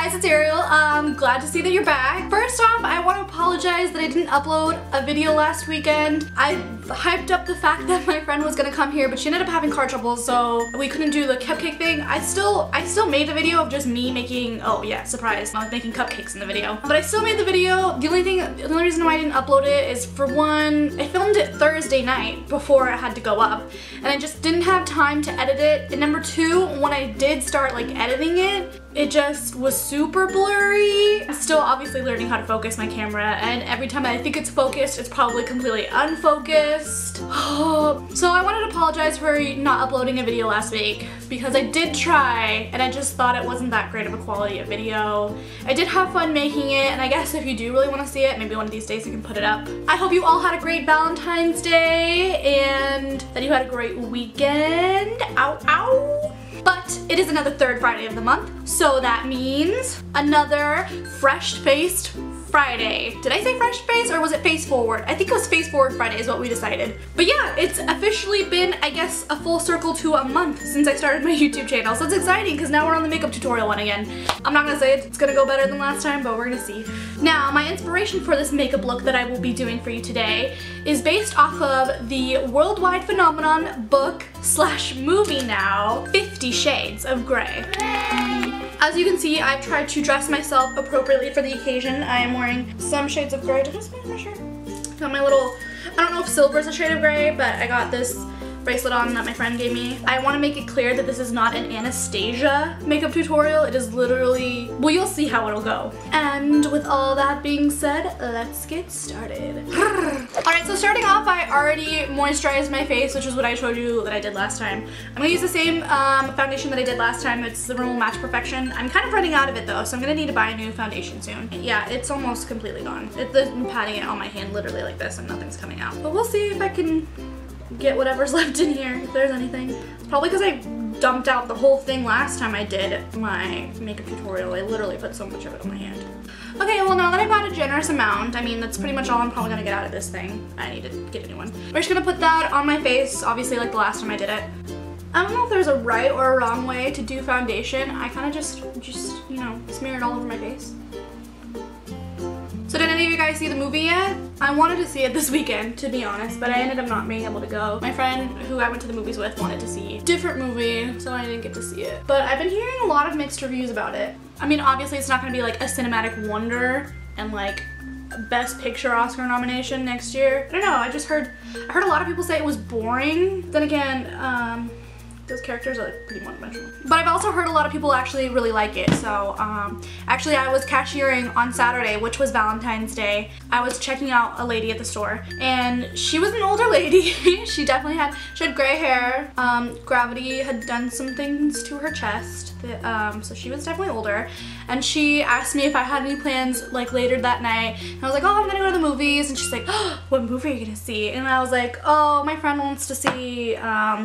guys, it's Ariel. Glad to see that you're back. First off, I want to apologize that I didn't upload a video last weekend. I hyped up the fact that my friend was gonna come here, but she ended up having car trouble, so we couldn't do the cupcake thing. I still made the video of just me making, oh yeah, surprise, I was making cupcakes in the video. But I still made the video. The only reason why I didn't upload it is, for one, I filmed it Thursday night before I had to go up, and I just didn't have time to edit it. And number two, when I did start like editing it, it just was super blurry. I'm still obviously learning how to focus my camera, and every time I think it's focused, it's probably completely unfocused. So I wanted to apologize for not uploading a video last week, because I did try, and I just thought it wasn't that great of a quality of video. I did have fun making it, and I guess if you do really want to see it, maybe one of these days you can put it up. I hope you all had a great Valentine's Day, and that you had a great weekend. Ow, ow. But it is another third Friday of the month, so that means another fresh-faced Friday. Did I say fresh-faced, or was it face forward? I think it was face forward Friday is what we decided. But yeah, it's officially been, I guess, a full circle to a month since I started my YouTube channel, so it's exciting because now we're on the makeup tutorial one again. I'm not gonna say it's gonna go better than last time, but we're gonna see. Now, my inspiration for this makeup look that I will be doing for you today is based off of the worldwide phenomenon book/movie now, 50 Shades of Grey. As you can see, I've tried to dress myself appropriately for the occasion. I am wearing some shades of gray. Did I spend my shirt? Got my little, I don't know if silver is a shade of gray, but I got this bracelet on that my friend gave me. I want to make it clear that this is not an Anastasia makeup tutorial. It is literally, well, you'll see how it'll go. And with all that being said, let's get started. Alright, so starting off, I already moisturized my face, which is what I showed you that I did last time. I'm going to use the same foundation that I did last time. It's the Rimmel Match Perfection. I'm kind of running out of it though, so I'm going to need to buy a new foundation soon. Yeah, it's almost completely gone. I'm patting it on my hand literally like this and nothing's coming out. But we'll see if I can get whatever's left in here, if there's anything. It's probably because I dumped out the whole thing last time I did my makeup tutorial. I literally put so much of it on my hand. Okay, well, now that I bought a generous amount, I mean, that's pretty much all I'm probably gonna get out of this thing. I need to get a new one. We're just gonna put that on my face, obviously like the last time I did it. I don't know if there's a right or a wrong way to do foundation. I kind of just, you know, smear it all over my face. So did any of you guys see the movie yet? I wanted to see it this weekend, to be honest, but I ended up not being able to go. My friend who I went to the movies with wanted to see a different movie, so I didn't get to see it. But I've been hearing a lot of mixed reviews about it. I mean, obviously it's not gonna be like a cinematic wonder and like Best Picture Oscar nomination next year. I don't know, I heard a lot of people say it was boring. Then again, those characters are like pretty one-dimensional. But I've also heard a lot of people actually really like it. So actually I was cashiering on Saturday, which was Valentine's Day. I was checking out a lady at the store, and she was an older lady. she had gray hair. Gravity had done some things to her chest. So she was definitely older. And she asked me if I had any plans like later that night. And I was like, oh, I'm gonna go to the movies. And she's like, oh, what movie are you gonna see? And I was like, oh, my friend wants to see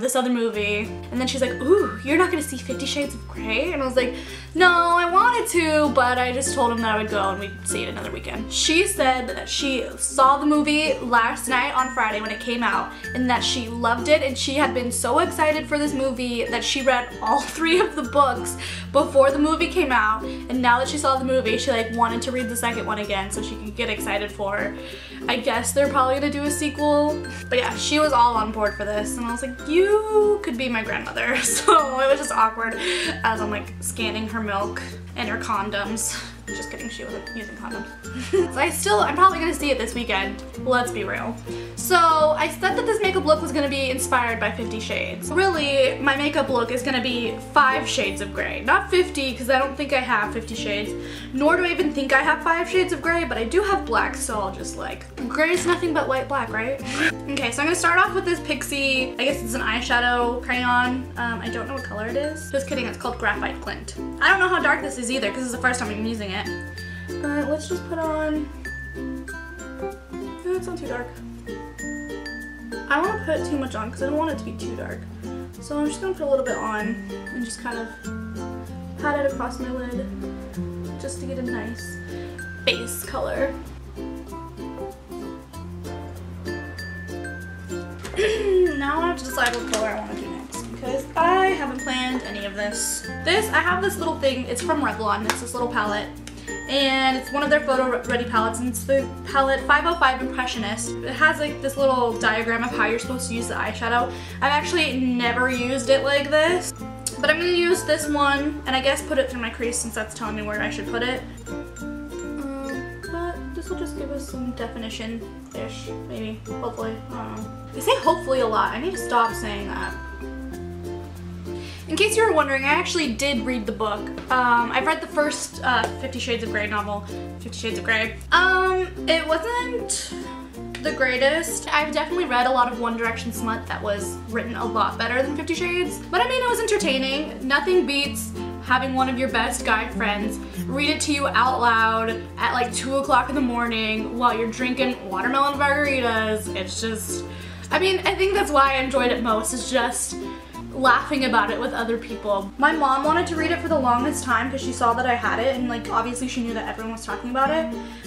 this other movie. And then she's like, ooh, you're not gonna see 50 Shades of Grey? And I was like, no, I wanted to, but I just told him that I would go and we'd see it another weekend. She said that she saw the movie last night on Friday when it came out, and that she loved it, and she had been so excited for this movie that she read all 3 of the books before the movie came out, and now that she saw the movie, she like wanted to read the second one again so she could get excited for. I guess they're probably gonna do a sequel. But yeah, she was all on board for this, and I was like, you could be my grandmother. So it was just awkward as I'm like scanning her milk and her condoms. Just kidding, she wasn't using condoms. So I'm probably gonna see it this weekend. Let's be real. So I said that this makeup look was gonna be inspired by 50 Shades. Really, my makeup look is gonna be 5 shades of gray. Not 50, because I don't think I have 50 shades. Nor do I even think I have 5 shades of gray, but I do have black, so I'll just like, gray is nothing but white black, right? Okay, so I'm gonna start off with this Pixie, I guess it's an eyeshadow crayon. I don't know what color it is. Just kidding, it's called Graphite Flint. I don't know how dark this is either, because it's the first time I'm using it. But let's just put on, it's not too dark. I don't want to put too much on because I don't want it to be too dark. So I'm just going to put a little bit on and just kind of pat it across my lid just to get a nice base color. Now I have to decide what color I want to do next, because guys. I haven't planned any of this. I have this little thing. It's from Revlon. It's this little palette. And it's one of their photo ready palettes, and it's the palette 505 Impressionist. It has like this little diagram of how you're supposed to use the eyeshadow. I've actually never used it like this, but I'm gonna use this one and I guess put it through my crease since that's telling me where I should put it. But this will just give us some definition-ish, maybe, hopefully, I don't know. I say hopefully a lot. I need to stop saying that. In case you were wondering, I actually did read the book. I've read the first 50 Shades of Grey novel, 50 Shades of Grey. It wasn't the greatest. I've definitely read a lot of One Direction smut that was written a lot better than 50 Shades. But I mean, it was entertaining. Nothing beats having one of your best guy friends read it to you out loud at like 2 o'clock in the morning while you're drinking watermelon margaritas. It's just, I mean, I think that's why I enjoyed it most, is just laughing about it with other people. My mom wanted to read it for the longest time because she saw that I had it, and like obviously she knew that everyone was talking about it,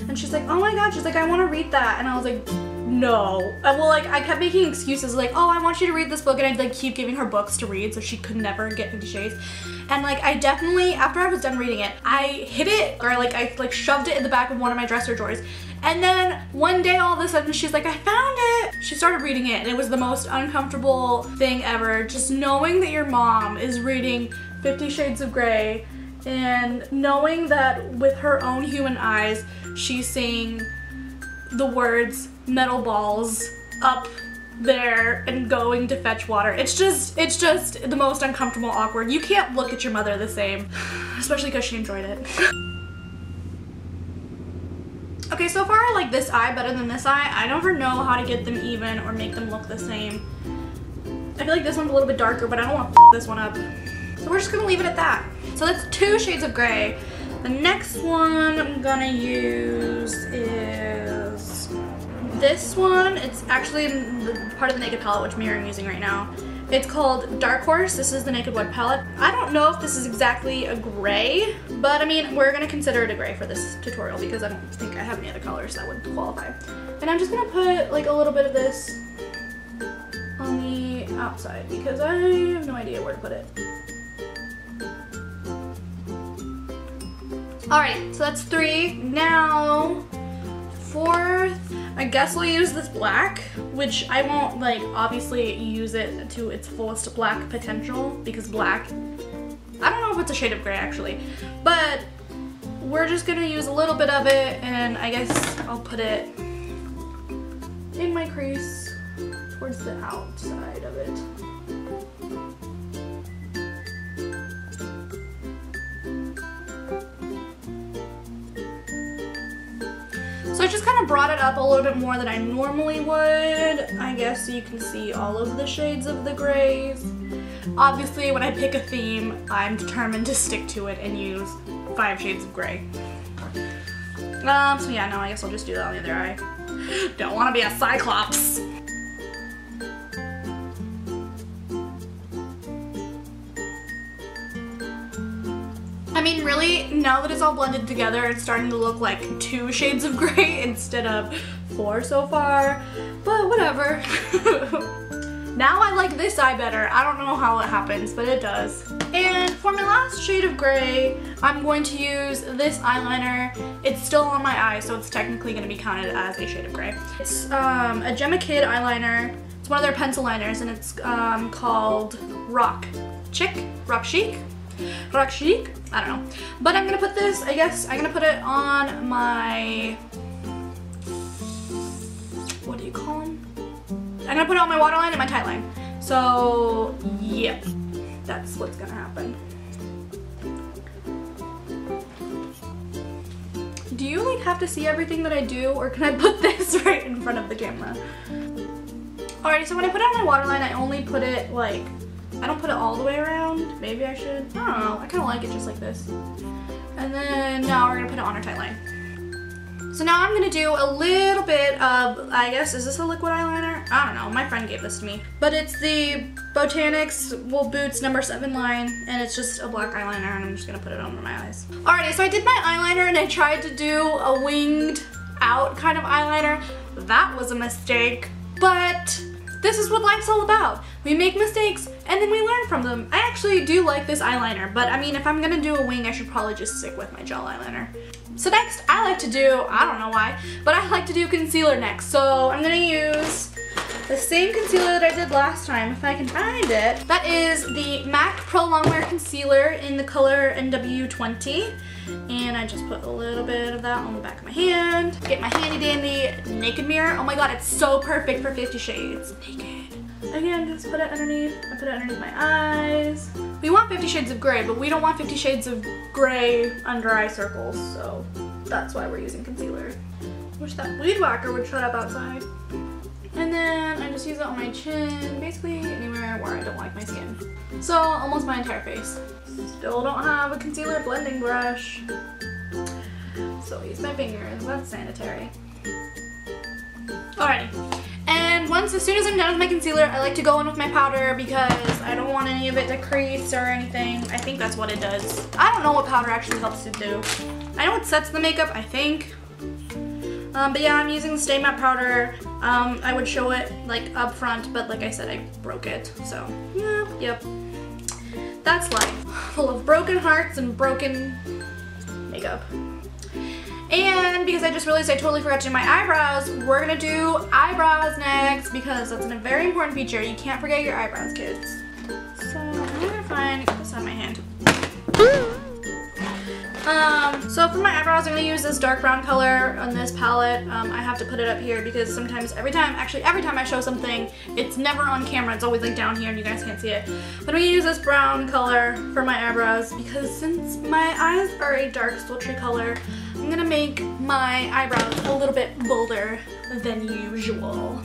and she's like, oh my god, she's like, I want to read that, and I was like, no. Well, like I kept making excuses like, oh, I want you to read this book, and I'd like keep giving her books to read so she could never get 50 Shades. And like I definitely, after I was done reading it, I hid it, or like I like shoved it in the back of one of my dresser drawers. And then one day all of a sudden she's like, I found it. She started reading it and it was the most uncomfortable thing ever. Just knowing that your mom is reading 50 Shades of Grey and knowing that with her own human eyes, she's seeing the words metal balls up there and going to fetch water. It's just the most uncomfortable, awkward. You can't look at your mother the same, especially because she enjoyed it. Okay, so far I like this eye better than this eye. I never know how to get them even or make them look the same. I feel like this one's a little bit darker, but I don't want to f this one up. So we're just gonna leave it at that. So that's 2 shades of gray. The next one I'm gonna use is this one. It's actually part of the Naked palette, which mirror I'm using right now. It's called Dark Horse. This is the Naked Wood palette. I don't know if this is exactly a gray, but I mean, we're gonna consider it a gray for this tutorial because I don't think I have any other colors that would qualify. And I'm just gonna put like a little bit of this on the outside because I have no idea where to put it. Alright, so that's 3. Now, 4th, I guess we'll use this black, which I won't like obviously use it to its fullest black potential because black, I don't know if it's a shade of gray actually, but we're just gonna use a little bit of it and I guess I'll put it in my crease towards the outside of it. So I just kind of brought it up a little bit more than I normally would, I guess, so you can see all of the shades of the grays. Obviously, when I pick a theme, I'm determined to stick to it and use 5 shades of gray. So yeah, no, I guess I'll just do that on the other eye. Don't want to be a cyclops. I mean, really, now that it's all blended together, it's starting to look like 2 shades of gray instead of 4 so far, but whatever. Now I like this eye better. I don't know how it happens, but it does. And for my last shade of gray, I'm going to use this eyeliner. It's still on my eye, so it's technically going to be counted as a shade of gray. It's a Gemma Kid eyeliner. It's one of their pencil liners, and it's called Rock Chic? Rock Chic? Rock Chic? I don't know. But I'm gonna put this, I guess, I'm gonna put it on my, what do you call them? I'm gonna put it on my waterline and my tight line. So, yep, that's what's gonna happen. Do you like have to see everything that I do, or can I put this right in front of the camera? Alright, so when I put it on my waterline, I only put it like, I don't put it all the way around. Maybe I should. I don't know. I kind of like it just like this. And then now we're going to put it on our tight line. So now I'm going to do a little bit of, I guess, is this a liquid eyeliner? I don't know. My friend gave this to me. But it's the Botanics Wool Boots No. 7 line. And it's just a black eyeliner. And I'm just going to put it under my eyes. Alrighty, so I did my eyeliner and I tried to do a winged out kind of eyeliner. That was a mistake. But this is what life's all about. We make mistakes and then we learn from them. I actually do like this eyeliner, but I mean, if I'm gonna do a wing, I should probably just stick with my gel eyeliner. So next, I like to do, I don't know why, but I like to do concealer next. So I'm gonna use the same concealer that I did last time, if I can find it. That is the MAC Pro Longwear Concealer in the color NW20. And I just put a little bit of that on the back of my hand. Get my handy dandy naked mirror. Oh my god, it's so perfect for 50 Shades Naked. Again, just put it underneath. I put it underneath my eyes. We want 50 Shades of Gray, but we don't want 50 Shades of Gray under eye circles, so that's why we're using concealer. Wish that weed whacker would shut up outside. And then I just use it on my chin, basically anywhere where I don't like my skin. So almost my entire face. Still don't have a concealer blending brush. So I use my fingers, that's sanitary. Alrighty. And as soon as I'm done with my concealer, I like to go in with my powder because I don't want any of it to crease or anything. I think that's what it does. I don't know what powder actually helps to do. I know it sets the makeup, I think. But yeah, I'm using the Stay Matte powder. I would show it like up front, but like I said, I broke it. So, yep. That's life. Full of broken hearts and broken makeup. And because I just realized I totally forgot to do my eyebrows, we're gonna do eyebrows next because that's a very important feature. You can't forget your eyebrows, kids. So I'm gonna get this on my hand. So for my eyebrows, I'm going to use this dark brown color on this palette. I have to put it up here because sometimes, every time I show something, it's never on camera. It's always like down here and you guys can't see it. But I'm going to use this brown color for my eyebrows because since my eyes are a dark sultry color, I'm going to make my eyebrows a little bit bolder than usual.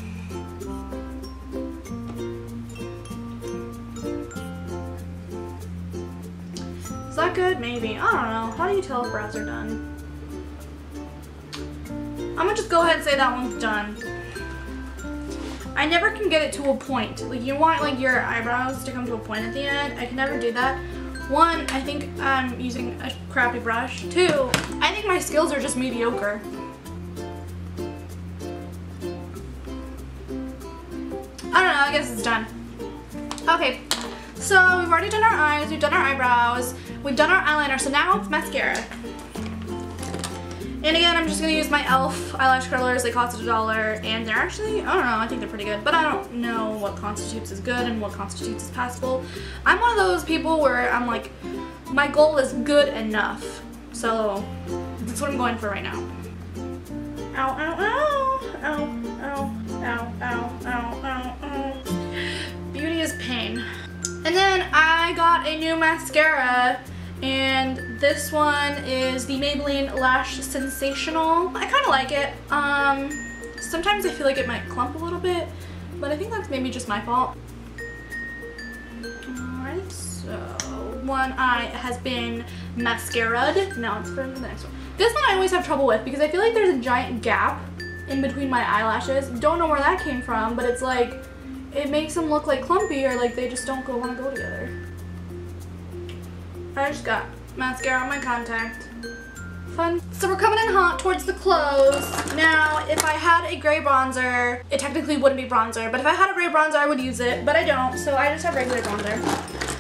Is that good? Maybe. I don't know. How do you tell if brows are done? I'm gonna just go ahead and say that one's done. I never can get it to a point. Like, you want like your eyebrows to come to a point at the end. I can never do that. One, I think I'm using a crappy brush. Two, I think my skills are just mediocre. I don't know, I guess it's done. Okay, so we've already done our eyes, we've done our eyebrows, we've done our eyeliner, so now it's mascara. And again, I'm just going to use my e.l.f. eyelash curlers. They cost $1 and they're actually, I don't know, I think they're pretty good. But I don't know what constitutes as good and what constitutes as passable. I'm one of those people where I'm like, my goal is good enough. So that's what I'm going for right now. Ow, ow, ow, ow, ow, ow, ow, ow, ow, ow. Beauty is pain. And then I got a new mascara. And this one is the Maybelline Lash Sensational. I kind of like it. Sometimes I feel like it might clump a little bit, but I think that's maybe just my fault. Alright, so one eye has been mascara'd. Now it's for the next one. This one I always have trouble with because I feel like there's a giant gap in between my eyelashes. Don't know where that came from, but it's like, it makes them look like clumpy or like they just don't want to go together. I just got mascara on my contact. Fun. So we're coming in hot towards the close. Now, if I had a gray bronzer, it technically wouldn't be bronzer, but if I had a gray bronzer, I would use it, but I don't, so I just have regular bronzer.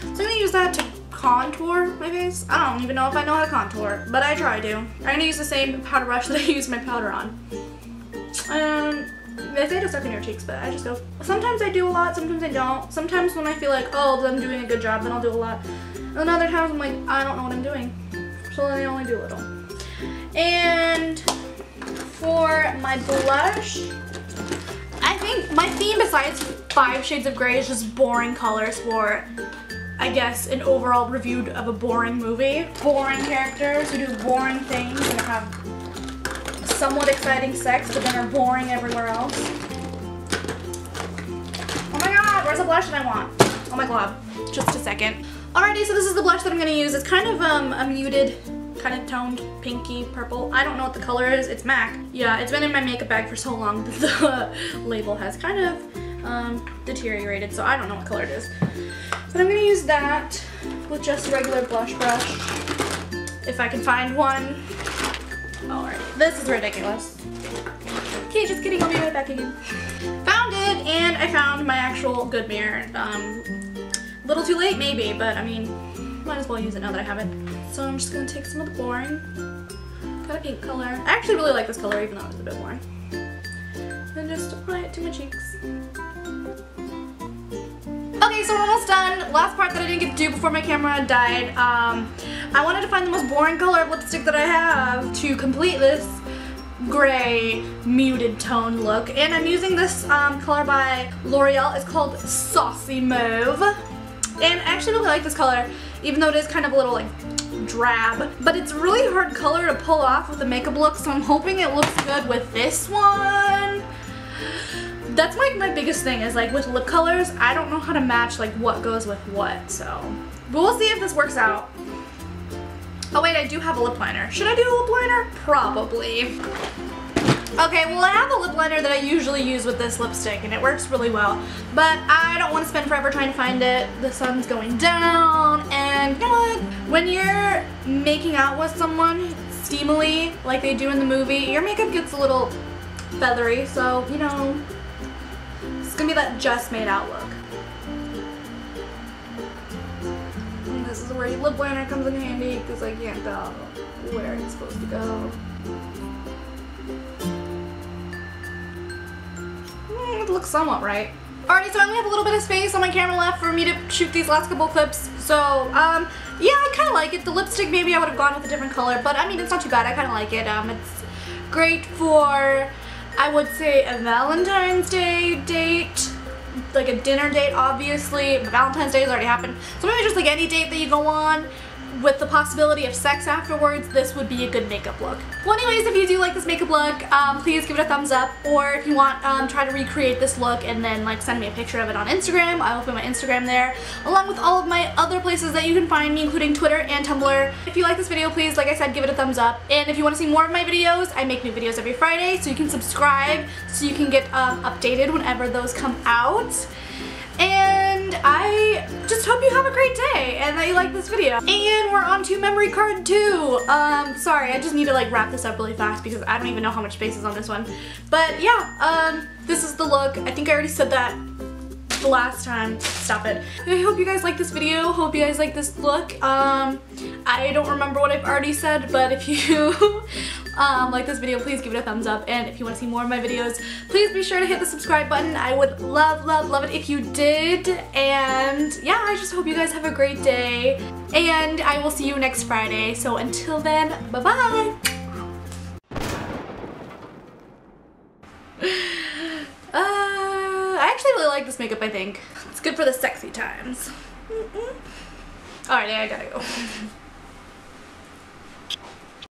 So I'm gonna use that to contour my face. I don't even know if I know how to contour, but I try to. I'm gonna use the same powder brush that I use my powder on. They say to suck in your cheeks, but I just go. Sometimes I do a lot, sometimes I don't. Sometimes when I feel like, oh, I'm doing a good job, then I'll do a lot. And other times I'm like, I don't know what I'm doing. So then I only do a little. And for my blush, I think my theme besides 5 Shades of Grey is just boring colors for, I guess, an overall review of a boring movie. Boring characters who do boring things and have somewhat exciting sex, but then are boring everywhere else. Oh my god, where's the blush that I want? Oh my god, just a second. Alrighty, so this is the blush that I'm going to use. It's kind of a muted, kind of toned pinky purple. I don't know what the color is. It's MAC. Yeah, it's been in my makeup bag for so long that the label has kind of deteriorated, so I don't know what color it is. But I'm going to use that with just a regular blush brush, if I can find one. Alright, this is ridiculous. Okay, just kidding, I'll be right back again. Found it, and I found my actual good mirror. A little too late maybe, but I mean, might as well use it now that I have it. So I'm just gonna take some of the boring. Got a pink color. I actually really like this color even though it's a bit boring. Then just apply it to my cheeks. Okay, so we're almost done. Last part that I didn't get to do before my camera died. I wanted to find the most boring color of lipstick that I have to complete this gray muted tone look, and I'm using this color by L'Oreal. It's called Saucy Mauve, and I actually really like this color even though it is kind of a little like drab, but it's really hard color to pull off with a makeup look, so I'm hoping it looks good with this one. That's like my biggest thing is like with lip colors, I don't know how to match like what goes with what, so. But we'll see if this works out. Oh wait, I do have a lip liner. Should I do a lip liner? Probably. Okay, well I have a lip liner that I usually use with this lipstick and it works really well, but I don't want to spend forever trying to find it. The sun's going down, and you know what? When you're making out with someone steamily like they do in the movie, your makeup gets a little feathery, so you know, it's gonna be that just made out look. And this is where your lip liner comes in handy because I can't tell where it's supposed to go. It looks somewhat right. Alrighty, so I only have a little bit of space on my camera left for me to shoot these last couple clips. So, yeah, I kind of like it. The lipstick, maybe I would have gone with a different color, but I mean, it's not too bad. I kind of like it. It's great for, I would say, a Valentine's Day date, like a dinner date, obviously. Valentine's Day has already happened. So maybe just like any date that you go on with the possibility of sex afterwards, this would be a good makeup look. Well, anyways, if you do like this makeup look, please give it a thumbs up, or if you want, try to recreate this look and then like send me a picture of it on Instagram. I'll put my Instagram there, along with all of my other places that you can find me, including Twitter and Tumblr. If you like this video, please, like I said, give it a thumbs up. And if you want to see more of my videos, I make new videos every Friday, so you can subscribe so you can get updated whenever those come out. And I just hope you have a great day and that you like this video. And we're on to memory card 2. Sorry, I just need to like wrap this up really fast because I don't even know how much space is on this one. But yeah, this is the look. I think I already said that the last time. Stop it. I hope you guys like this video. Hope you guys like this look. I don't remember what I've already said, but if you like this video, please give it a thumbs up. And if you want to see more of my videos, please be sure to hit the subscribe button. I would love, love, love it if you did. And yeah, I just hope you guys have a great day. And I will see you next Friday. So until then, bye-bye. I actually really like this makeup, I think. It's good for the sexy times. Alright, I gotta go.